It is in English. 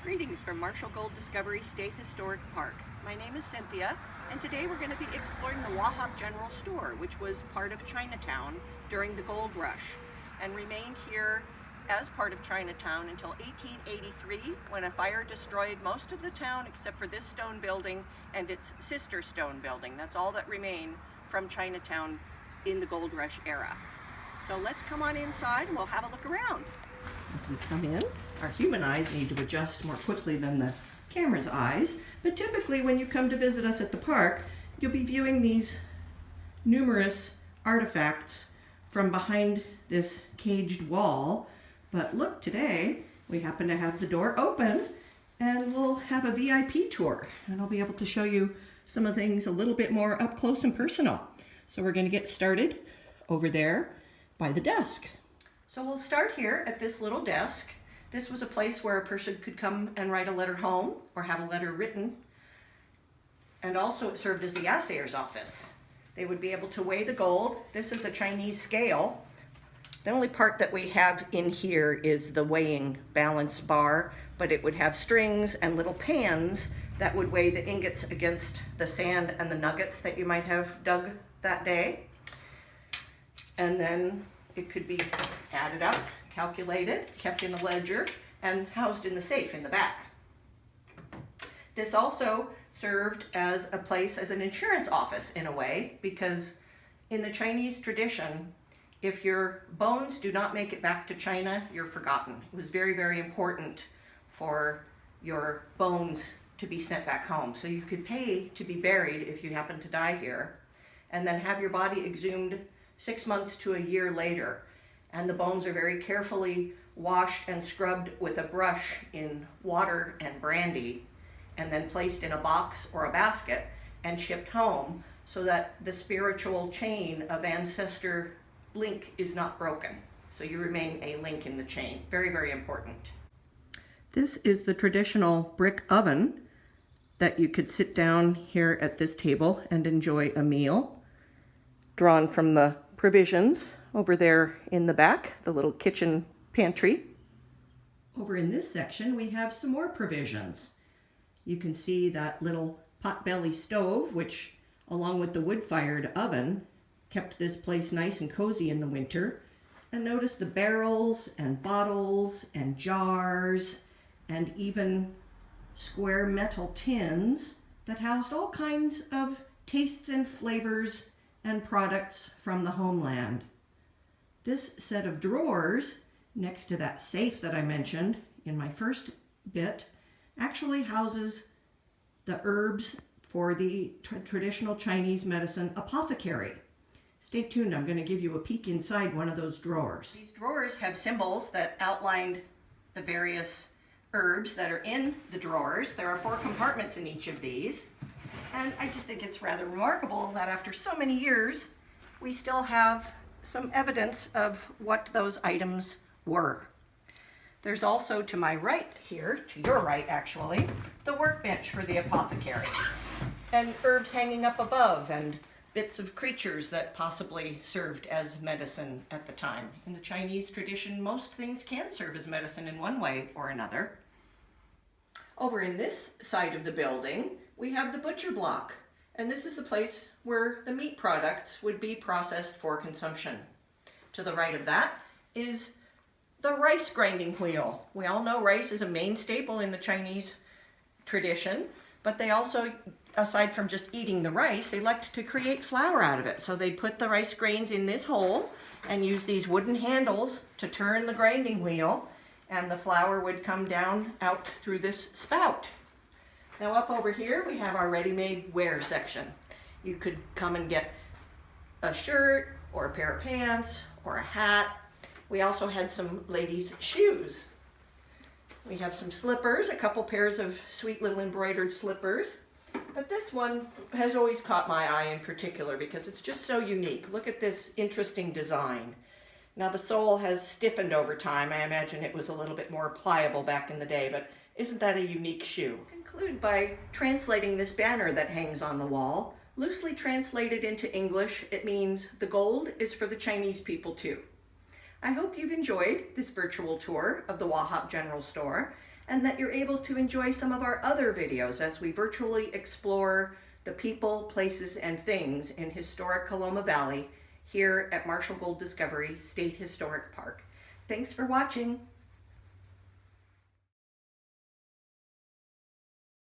Greetings from Marshall Gold Discovery State Historic Park. My name is Cynthia, and today we're going to be exploring the Wahop General Store, which was part of Chinatown during the gold rush and remained here as part of Chinatown until 1883, when a fire destroyed most of the town except for this stone building and its sister stone building. That's all that remained from Chinatown in the gold rush era. So let's come on inside and we'll have a look around. As we come in, our human eyes need to adjust more quickly than the camera's eyes, but typically when you come to visit us at the park, you'll be viewing these numerous artifacts from behind this caged wall. But look, today we happen to have the door open and we'll have a VIP tour, and I'll be able to show you some of the things a little bit more up close and personal. So we're going to get started over there by the desk. So we'll start here at this little desk. This was a place where a person could come and write a letter home or have a letter written. And also it served as the assayer's office. They would be able to weigh the gold. This is a Chinese scale. The only part that we have in here is the weighing balance bar, but it would have strings and little pans that would weigh the ingots against the sand and the nuggets that you might have dug that day. And then it could be added up, calculated, kept in a ledger, and housed in the safe in the back. This also served as a place, as an insurance office in a way, because in the Chinese tradition, if your bones do not make it back to China, you're forgotten. It was very, very important for your bones to be sent back home. So you could pay to be buried if you happen to die here, and then have your body exhumed 6 months to a year later. And the bones are very carefully washed and scrubbed with a brush in water and brandy, and then placed in a box or a basket and shipped home so that the spiritual chain of ancestor link is not broken. So you remain a link in the chain. Very, very important. This is the traditional brick oven that you could sit down here at this table and enjoy a meal, drawn from the provisions over there in the back, the little kitchen pantry. Over in this section we have some more provisions. You can see that little potbelly stove, which along with the wood-fired oven kept this place nice and cozy in the winter. And notice the barrels and bottles and jars and even square metal tins that housed all kinds of tastes and flavors and products from the homeland. This set of drawers next to that safe that I mentioned in my first bit actually houses the herbs for the traditional Chinese medicine Apothecary. Stay tuned, I'm going to give you a peek inside one of those drawers. These drawers have symbols that outline the various herbs that are in the drawers. There are 4 compartments in each of these. And I just think it's rather remarkable that after so many years, we still have some evidence of what those items were. There's also to my right here, to your right actually, the workbench for the apothecary. And herbs hanging up above and bits of creatures that possibly served as medicine at the time. In the Chinese tradition, most things can serve as medicine in one way or another. Over in this side of the building, we have the butcher block, and this is the place where the meat products would be processed for consumption. To the right of that is the rice grinding wheel. We all know rice is a main staple in the Chinese tradition, but they also, aside from just eating the rice, they liked to create flour out of it. So they'd put the rice grains in this hole and use these wooden handles to turn the grinding wheel, and the flour would come down out through this spout. Now up over here we have our ready-made wear section. You could come and get a shirt or a pair of pants or a hat. We also had some ladies' shoes. We have some slippers, a couple pairs of sweet little embroidered slippers. But this one has always caught my eye in particular because it's just so unique. Look at this interesting design. Now the sole has stiffened over time. I imagine it was a little bit more pliable back in the day, but isn't that a unique shoe? Conclude by translating this banner that hangs on the wall. Loosely translated into English, it means the gold is for the Chinese people too. I hope you've enjoyed this virtual tour of the Wahop General Store, and that you're able to enjoy some of our other videos as we virtually explore the people, places, and things in historic Coloma Valley here at Marshall Gold Discovery State Historic Park. Thanks for watching.